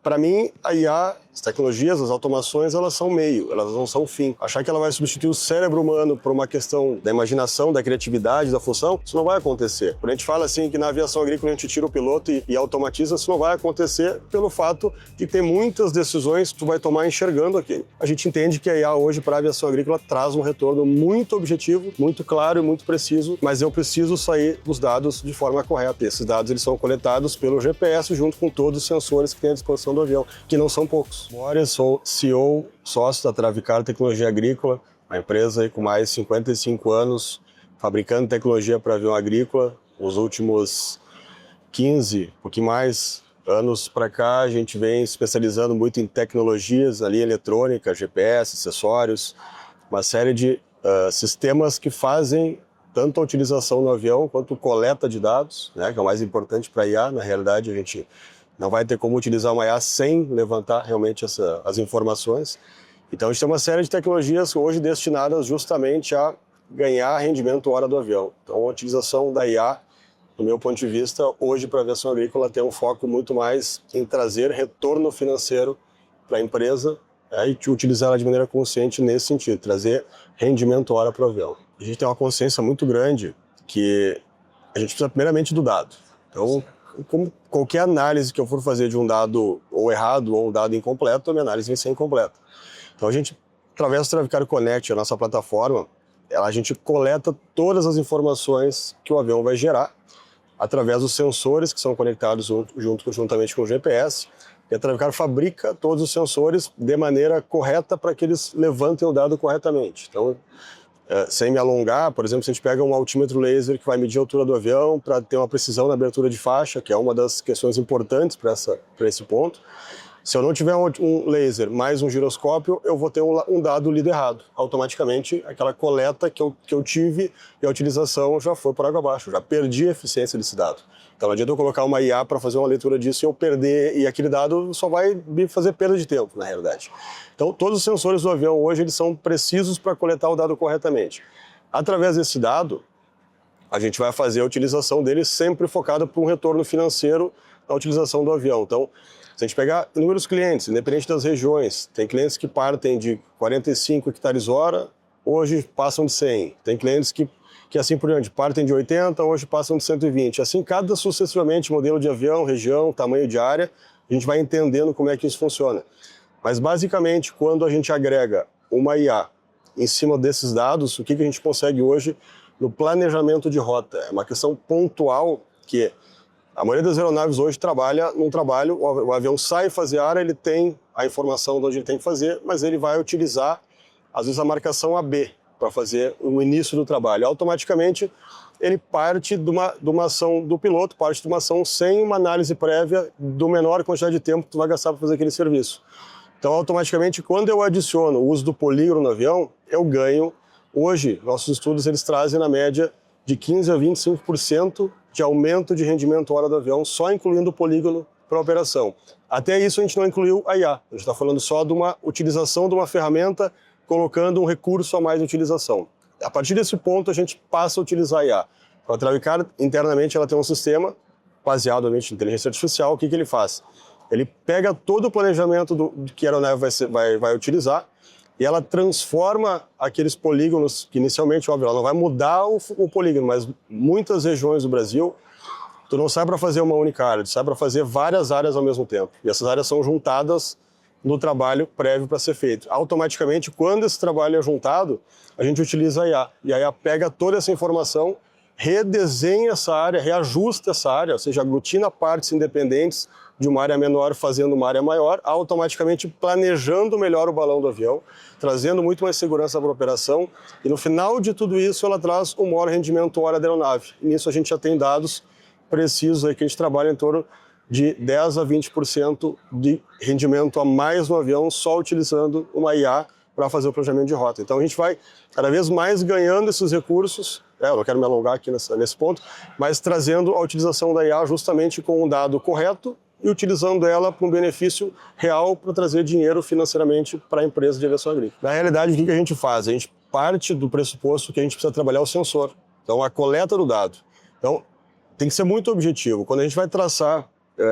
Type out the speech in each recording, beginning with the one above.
Para mim, a IA, as tecnologias, as automações, elas são meio, elas não são fim. Achar que ela vai substituir o cérebro humano por uma questão da imaginação, da criatividade, da função, isso não vai acontecer. Quando a gente fala assim que na aviação agrícola a gente tira o piloto e automatiza, isso não vai acontecer pelo fato de ter muitas decisões que tu vai tomar enxergando aquilo. A gente entende que a IA hoje para a aviação agrícola traz um retorno muito objetivo, muito claro e muito preciso, mas eu preciso sair dos dados de forma correta. Esses dados eles são coletados pelo GPS junto com todos os sensores que tem à disposição do avião, que não são poucos. Agora, sou CEO, sócio da Travicar Tecnologia Agrícola, uma empresa aí com mais de 55 anos, fabricando tecnologia para avião agrícola. Os últimos 15, um pouquinho mais, anos para cá, a gente vem especializando muito em tecnologias ali, eletrônica, GPS, acessórios, uma série de sistemas que fazem tanto a utilização no avião quanto coleta de dados, né, que é o mais importante para a IA. Na realidade, a gente não vai ter como utilizar uma IA sem levantar realmente as informações. Então, a gente tem uma série de tecnologias hoje destinadas justamente a ganhar rendimento hora do avião. Então, a utilização da IA, do meu ponto de vista, hoje para a aviação agrícola tem um foco muito mais em trazer retorno financeiro para a empresa e utilizar ela de maneira consciente nesse sentido, trazer rendimento hora para o avião. A gente tem uma consciência muito grande que a gente precisa primeiramente do dado. Então, como qualquer análise que eu for fazer de um dado ou errado ou um dado incompleto, a minha análise vai ser incompleta. Então a gente, através do Travicar Connect, a nossa plataforma, a gente coleta todas as informações que o avião vai gerar através dos sensores que são conectados juntamente com o GPS. E a Travicar fabrica todos os sensores de maneira correta para que eles levantem o dado corretamente. Então, sem me alongar, por exemplo, se a gente pega um altímetro laser que vai medir a altura do avião para ter uma precisão na abertura de faixa, que é uma das questões importantes para esse ponto. Se eu não tiver um laser mais um giroscópio, eu vou ter um dado lido errado. Automaticamente, aquela coleta que eu tive e a utilização já foi por água abaixo, já perdi a eficiência desse dado. Então não adianta eu colocar uma IA para fazer uma leitura disso e eu perder, e aquele dado só vai me fazer perda de tempo, na realidade. Então todos os sensores do avião hoje eles são precisos para coletar o dado corretamente. Através desse dado, a gente vai fazer a utilização dele sempre focada para um retorno financeiro na utilização do avião. Então, se a gente pegar inúmeros clientes, independente das regiões, tem clientes que partem de 45 hectares hora, hoje passam de 100. Tem clientes que assim por diante, partem de 80, hoje passam de 120. Assim, cada sucessivamente modelo de avião, região, tamanho de área, a gente vai entendendo como é que isso funciona. Mas basicamente, quando a gente agrega uma IA em cima desses dados, o que a gente consegue hoje no planejamento de rota? É uma questão pontual que a maioria das aeronaves hoje trabalha num trabalho, o avião sai fazer área, ele tem a informação de onde ele tem que fazer, mas ele vai utilizar, às vezes, a marcação AB para fazer o início do trabalho. Automaticamente, ele parte de uma ação do piloto, parte de uma ação sem uma análise prévia do menor quantidade de tempo que tu vai gastar para fazer aquele serviço. Então, automaticamente, quando eu adiciono o uso do polígono no avião, eu ganho. Hoje, nossos estudos eles trazem, na média, de 15% a 25% de aumento de rendimento hora do avião, só incluindo o polígono para a operação. Até isso, a gente não incluiu a IA. A gente está falando só de uma utilização de uma ferramenta, colocando um recurso a mais de utilização. A partir desse ponto, a gente passa a utilizar a IA. A Travicar, internamente, ela tem um sistema baseado em inteligência artificial. O que ele faz? Ele pega todo o planejamento que a aeronave vai utilizar e ela transforma aqueles polígonos, que inicialmente, óbvio, ela não vai mudar o polígono, mas muitas regiões do Brasil, tu não sai para fazer uma única área, tu sai para fazer várias áreas ao mesmo tempo. E essas áreas são juntadas no trabalho prévio para ser feito. Automaticamente, quando esse trabalho é juntado, a gente utiliza a IA. E a IA pega toda essa informação, redesenha essa área, reajusta essa área, ou seja, aglutina partes independentes de uma área menor fazendo uma área maior, automaticamente planejando melhor o balão do avião, trazendo muito mais segurança para a operação, e no final de tudo isso ela traz um maior rendimento hora da aeronave. E nisso a gente já tem dados precisos aí que a gente trabalha em torno de 10% a 20% de rendimento a mais no avião só utilizando uma IA para fazer o planejamento de rota. Então a gente vai cada vez mais ganhando esses recursos, eu não quero me alongar aqui nesse ponto, mas trazendo a utilização da IA justamente com o dado correto e utilizando ela para um benefício real para trazer dinheiro financeiramente para a empresa de aviação agrícola. Na realidade, o que a gente faz? A gente parte do pressuposto que a gente precisa trabalhar o sensor, então a coleta do dado. Então tem que ser muito objetivo. Quando a gente vai traçar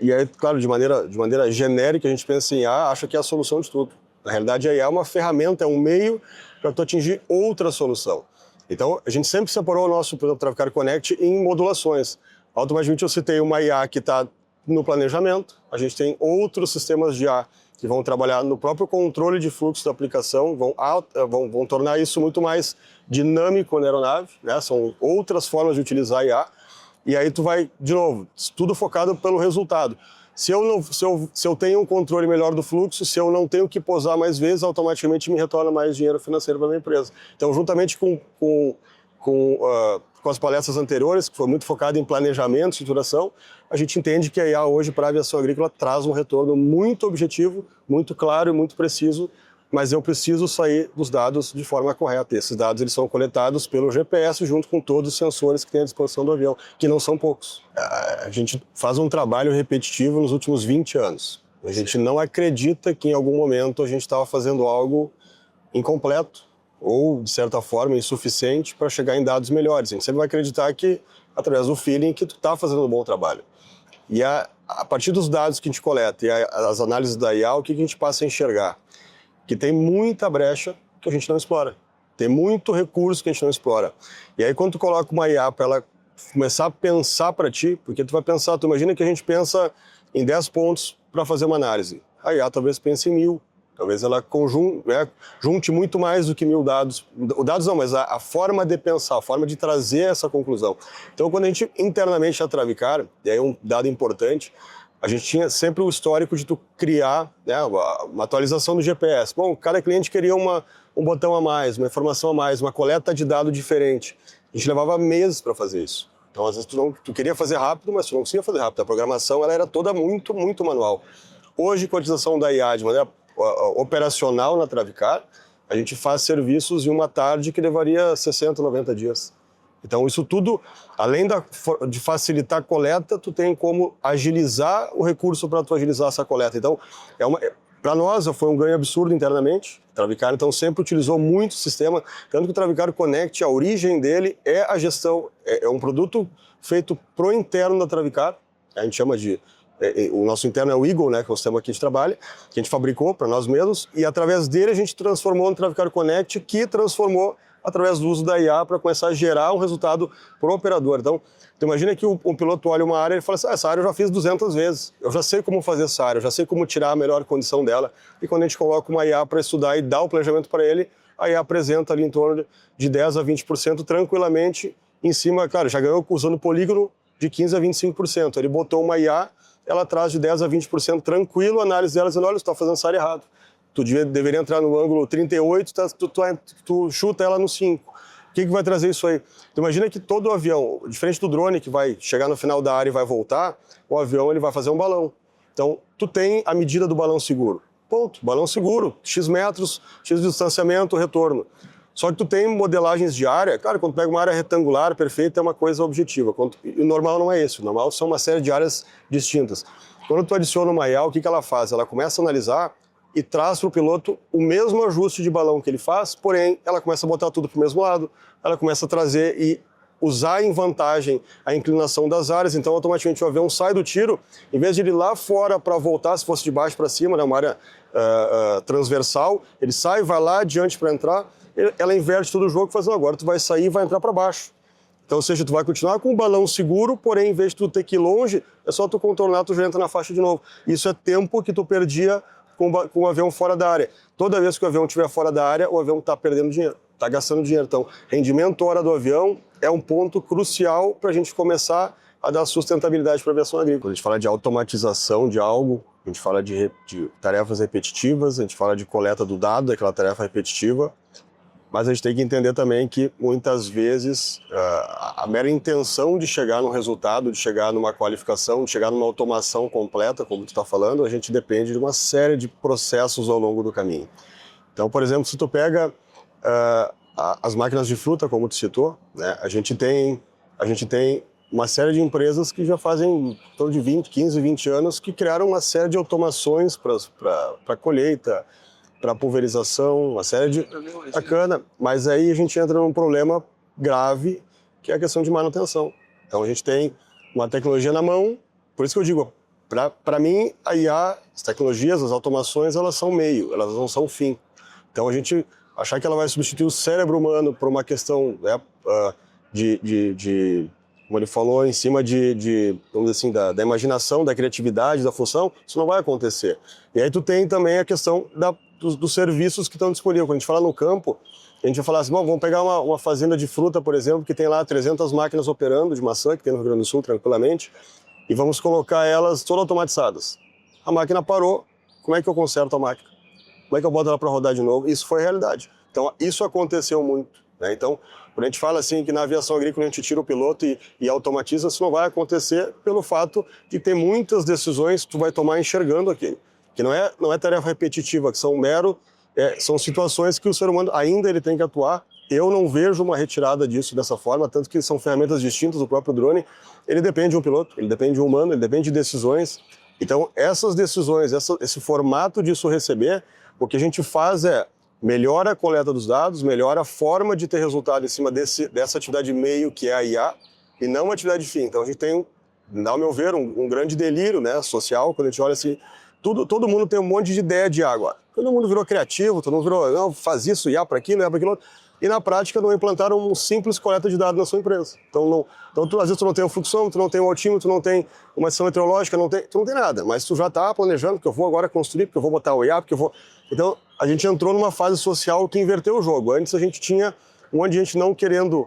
E aí, claro, de maneira genérica, a gente pensa em IA, acha que é a solução de tudo. Na realidade, a IA é uma ferramenta, é um meio para tu atingir outra solução. Então, a gente sempre separou o nosso Traficar Connect em modulações. Automaticamente, eu citei uma IA que está no planejamento, a gente tem outros sistemas de IA que vão trabalhar no próprio controle de fluxo da aplicação, vão tornar isso muito mais dinâmico na aeronave, né? São outras formas de utilizar a IA. E aí tu vai, de novo, tudo focado pelo resultado. Se eu tenho um controle melhor do fluxo, se eu não tenho que posar mais vezes, automaticamente me retorna mais dinheiro financeiro para a minha empresa. Então, juntamente com as palestras anteriores, que foi muito focado em planejamento, estruturação, a gente entende que a IA hoje para a aviação agrícola traz um retorno muito objetivo, muito claro e muito preciso, mas eu preciso sair dos dados de forma correta. Esses dados eles são coletados pelo GPS junto com todos os sensores que tem à disposição do avião, que não são poucos. A gente faz um trabalho repetitivo nos últimos 20 anos. A gente não acredita que em algum momento a gente estava fazendo algo incompleto ou, de certa forma, insuficiente para chegar em dados melhores. A gente sempre vai acreditar que, através do feeling, que tu está fazendo um bom trabalho. E a partir dos dados que a gente coleta e as análises da IA, o que a gente passa a enxergar? Que tem muita brecha que a gente não explora. Tem muito recurso que a gente não explora. E aí, quando tu coloca uma IA para ela começar a pensar para ti, porque tu vai pensar, tu imagina que a gente pensa em 10 pontos para fazer uma análise. A IA talvez pense em 1000. Talvez ela junte muito mais do que 1000 dados. Dados não, mas a forma de pensar, a forma de trazer essa conclusão. Então, quando a gente internamente a Travicar, e aí um dado importante, a gente tinha sempre o histórico de tu criar, né, uma atualização do GPS. Bom, cada cliente queria um botão a mais, uma informação a mais, uma coleta de dado diferente. A gente levava meses para fazer isso. Então, às vezes, tu queria fazer rápido, mas tu não conseguia fazer rápido. A programação ela era toda muito, muito manual. Hoje, com a utilização da IA de maneira operacional na Travicar, a gente faz serviços em uma tarde que levaria 60, 90 dias. Então, isso tudo, além de facilitar a coleta, tu tem como agilizar o recurso para tu agilizar essa coleta. Então, para nós, foi um ganho absurdo internamente. O Travicar, então, sempre utilizou muito o sistema, tanto que o Travicar Connect, a origem dele é a gestão, é um produto feito pro interno da Travicar, a gente chama de... O nosso interno é o Eagle, né, que é o sistema que a gente trabalha, que a gente fabricou para nós mesmos, e através dele a gente transformou no Travicar Connect, que transformou através do uso da IA para começar a gerar um resultado para o operador. Então, tu imagina que um piloto olha uma área e fala assim, essa área eu já fiz 200 vezes, eu já sei como fazer essa área, eu já sei como tirar a melhor condição dela, e quando a gente coloca uma IA para estudar e dá o planejamento para ele, a IA apresenta ali em torno de 10% a 20% tranquilamente em cima, claro, já ganhou usando polígono de 15% a 25%. Ele botou uma IA, ela traz de 10% a 20% tranquilo, a análise dela dizendo, olha, você está fazendo essa área errado. Tu deveria entrar no ângulo 38, tu chuta ela no 5. O que vai trazer isso aí? Tu imagina que todo o avião, diferente do drone que vai chegar no final da área e vai voltar, o avião ele vai fazer um balão. Então, tu tem a medida do balão seguro. Ponto. Balão seguro, X metros, X de distanciamento, retorno. Só que tu tem modelagens de área, claro, quando tu pega uma área retangular, perfeita, é uma coisa objetiva. E o normal não é isso. O normal são uma série de áreas distintas. Quando tu adiciona uma IA, o que ela faz? Ela começa a analisar e traz para o piloto o mesmo ajuste de balão que ele faz, porém, ela começa a botar tudo para o mesmo lado, ela começa a trazer e usar em vantagem a inclinação das áreas, então automaticamente o avião sai do tiro, em vez de ele ir lá fora para voltar, se fosse de baixo para cima, né, uma área transversal, ele sai, vai lá adiante para entrar, ela inverte todo o jogo e faz, não, agora tu vai sair e vai entrar para baixo. Então, ou seja, tu vai continuar com o balão seguro, porém, em vez de tu ter que ir longe, é só tu contornar, tu já entra na faixa de novo. Isso é tempo que tu perdia com o avião fora da área. Toda vez que o avião estiver fora da área, o avião está perdendo dinheiro, está gastando dinheiro. Então, rendimento hora do avião é um ponto crucial para a gente começar a dar sustentabilidade para a aviação agrícola. Quando a gente fala de automatização de algo, a gente fala de tarefas repetitivas, a gente fala de coleta do dado, daquela tarefa repetitiva, mas a gente tem que entender também que, muitas vezes, a mera intenção de chegar num resultado, de chegar numa qualificação, de chegar numa automação completa, como tu está falando, a gente depende de uma série de processos ao longo do caminho. Então, por exemplo, se tu pega as máquinas de fruta, como tu citou, né, a gente tem uma série de empresas que já fazem em torno de 15, 20 anos, que criaram uma série de automações para colheita, para pulverização, uma série de... Bacana, mas aí a gente entra num problema grave, que é a questão de manutenção. Então a gente tem uma tecnologia na mão, por isso que eu digo, Para mim, a IA, as tecnologias, as automações, elas são meio, elas não são fim. Então a gente achar que ela vai substituir o cérebro humano por uma questão, né, como ele falou, em cima vamos dizer assim, da imaginação, da criatividade, da função, isso não vai acontecer. E aí tu tem também a questão dos serviços que estão disponíveis. Quando a gente fala no campo, a gente vai falar assim, bom, vamos pegar uma fazenda de fruta, por exemplo, que tem lá 300 máquinas operando de maçã, que tem no Rio Grande do Sul, tranquilamente, e vamos colocar elas todas automatizadas. A máquina parou, como é que eu conserto a máquina? Como é que eu boto ela para rodar de novo? Isso foi a realidade. Então, isso aconteceu muito, né? Então, quando a gente fala assim que na aviação agrícola a gente tira o piloto e automatiza, isso não vai acontecer pelo fato de ter muitas decisões que tu vai tomar enxergando aquilo. Que não é tarefa repetitiva, que são situações que o ser humano ainda ele tem que atuar. Eu não vejo uma retirada disso dessa forma, tanto que são ferramentas distintas. O próprio drone, ele depende de um piloto, ele depende de um humano, ele depende de decisões. Então, essas decisões, esse formato disso receber, o que a gente faz é melhora a coleta dos dados, melhora a forma de ter resultado em cima dessa atividade meio que é a IA, e não uma atividade fim. Então, a gente tem, ao meu ver, um grande delírio, né, social, quando a gente olha assim, todo mundo tem um monte de ideia de IA agora. Todo mundo virou criativo, todo mundo virou, não, faz isso, IA para aquilo, IA para aquilo outro. E na prática não implantaram um simples coleta de dados na sua empresa. Então às vezes tu não tem um fluxômetro, tu não tem um altímetro, tu não tem uma estação meteorológica, tu não tem nada. Mas tu já está planejando, porque eu vou agora construir, porque eu vou botar o IA, porque eu vou... Então a gente entrou numa fase social que inverteu o jogo. Antes a gente tinha um monte de gente não querendo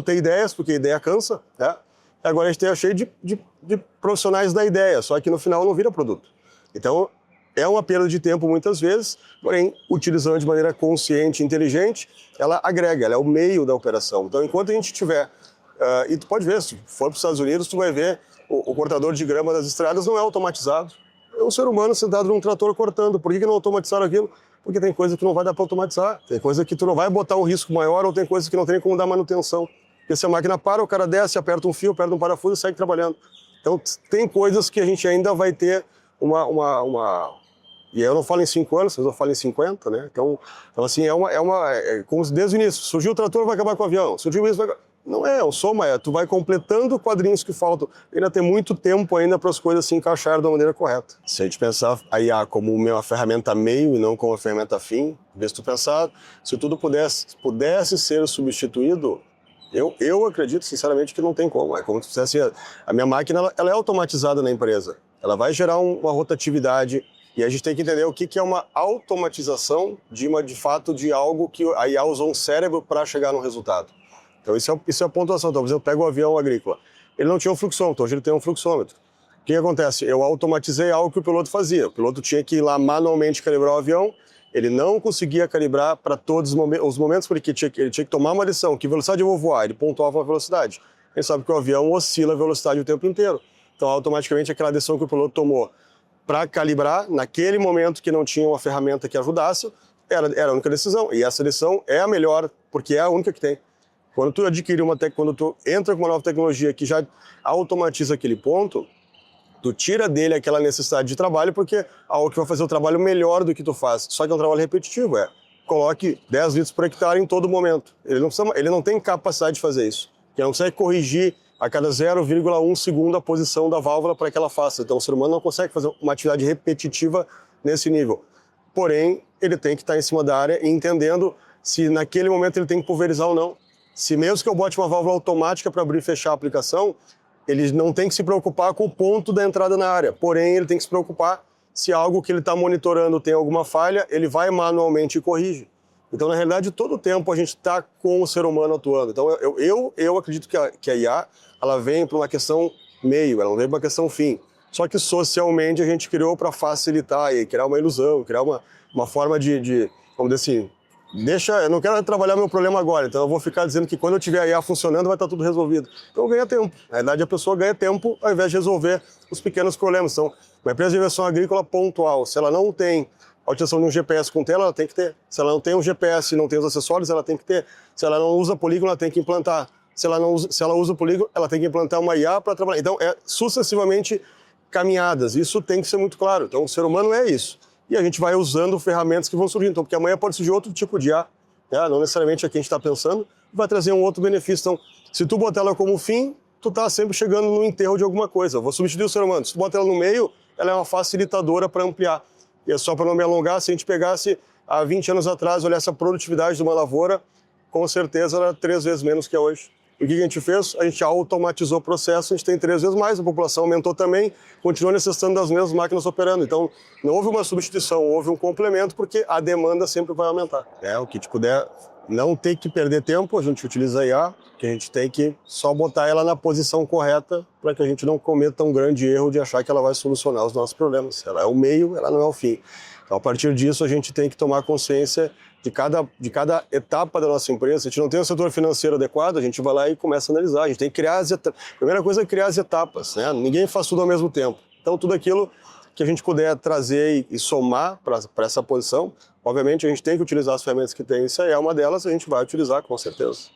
ter ideias, porque a ideia cansa, né? Agora a gente está cheio de profissionais da ideia, só que no final não vira produto. Então é uma perda de tempo muitas vezes, porém, utilizando de maneira consciente e inteligente, ela agrega, ela é o meio da operação. Então, enquanto a gente tiver, e tu pode ver, se for para os Estados Unidos, tu vai ver o cortador de grama das estradas não é automatizado. É um ser humano sentado num trator cortando. Por que não automatizaram aquilo? Porque tem coisa que não vai dar para automatizar, tem coisa que tu não vai botar um risco maior ou tem coisa que não tem como dar manutenção. Porque se a máquina para, o cara desce, aperta um fio, aperta um parafuso e segue trabalhando. Então, tem coisas que a gente ainda vai ter E aí eu não falo em 5 anos, eu falo em 50, né? Então assim, como se desde o início, surgiu o trator, vai acabar com o avião, surgiu isso, não é um soma, tu vai completando quadrinhos que faltam. Ainda tem muito tempo ainda para as coisas se encaixarem da maneira correta. Se a gente pensar a IA como uma ferramenta meio e não como uma ferramenta fim, em vez de tu pensar, se tudo pudesse ser substituído, eu acredito sinceramente que não tem como. É como se dissesse, a minha máquina ela é automatizada na empresa, ela vai gerar uma rotatividade. E a gente tem que entender o que é uma automatização de fato de algo que a IA usou um cérebro para chegar no resultado. Então isso é a pontuação. Então, por exemplo, eu pego o avião agrícola. Ele não tinha um fluxômetro, hoje ele tem um fluxômetro. O que acontece? Eu automatizei algo que o piloto fazia. O piloto tinha que ir lá manualmente calibrar o avião, ele não conseguia calibrar para todos os momentos, porque ele tinha que tomar uma decisão, que velocidade eu vou voar, ele pontuava a velocidade. A gente sabe que o avião oscila a velocidade o tempo inteiro. Então, automaticamente, aquela decisão que o piloto tomou para calibrar, naquele momento que não tinha uma ferramenta que ajudasse, era a única decisão. E essa decisão é a melhor, porque é a única que tem. Quando tu quando tu entra com uma nova tecnologia que já automatiza aquele ponto, tu tira dele aquela necessidade de trabalho, porque é algo que vai fazer o trabalho melhor do que tu faz. Só que é um trabalho repetitivo, coloque 10 litros por hectare em todo momento. Ele não tem capacidade de fazer isso. Ele não consegue corrigir a cada 0,1 segundo a posição da válvula para que ela faça. Então o ser humano não consegue fazer uma atividade repetitiva nesse nível. Porém, ele tem que estar em cima da área e entendendo se naquele momento ele tem que pulverizar ou não. Se mesmo que eu bote uma válvula automática para abrir e fechar a aplicação, ele não tem que se preocupar com o ponto da entrada na área. Porém, ele tem que se preocupar se algo que ele está monitorando tem alguma falha, ele vai manualmente e corrige. Então, na realidade, todo o tempo a gente está com o ser humano atuando. Então, eu acredito que a IA ela vem para uma questão meio, ela não vem para uma questão fim. Só que socialmente a gente criou para facilitar e criar uma ilusão, criar uma forma vamos dizer assim, eu não quero trabalhar meu problema agora, então eu vou ficar dizendo que quando eu tiver a IA funcionando vai estar tudo resolvido. Então ganha tempo. Na verdade, a pessoa ganha tempo ao invés de resolver os pequenos problemas. Então, uma empresa de aviação agrícola pontual, se ela não tem a utilização de um GPS com tela, ela tem que ter. Se ela não tem um GPS e não tem os acessórios, ela tem que ter. Se ela não usa polígono, ela tem que implantar. Se ela usa polígono, ela tem que implantar uma IA para trabalhar. Então, sucessivamente caminhadas. Isso tem que ser muito claro. Então, o ser humano é isso. E a gente vai usando ferramentas que vão surgindo. Então, porque amanhã pode surgir outro tipo de IA, né? Não necessariamente a que a gente está pensando, vai trazer um outro benefício. Então, se tu botar ela como fim, tu tá sempre chegando no enterro de alguma coisa. Eu vou substituir o ser humano. Se tu bota ela no meio, ela é uma facilitadora para ampliar. E é só para não me alongar, se a gente pegasse há 20 anos atrás, olhasse a produtividade de uma lavoura, com certeza era 3 vezes menos que é hoje. E o que a gente fez? A gente automatizou o processo, a gente tem 3 vezes mais, a população aumentou também, continua necessitando das mesmas máquinas operando. Então, não houve uma substituição, houve um complemento, porque a demanda sempre vai aumentar. O que te puder não ter que perder tempo, a gente utiliza a IA, que a gente tem que só botar ela na posição correta para que a gente não cometa um grande erro de achar que ela vai solucionar os nossos problemas. Ela é o meio, ela não é o fim. Então, a partir disso, a gente tem que tomar consciência de cada etapa da nossa empresa. Se a gente não tem um setor financeiro adequado, a gente vai lá e começa a analisar. A gente tem que criar as etapas. A primeira coisa é criar as etapas, né? Ninguém faz tudo ao mesmo tempo. Então, tudo aquilo que a gente puder trazer e somar para essa posição, obviamente a gente tem que utilizar as ferramentas que tem. Isso aí é uma delas, a gente vai utilizar com certeza.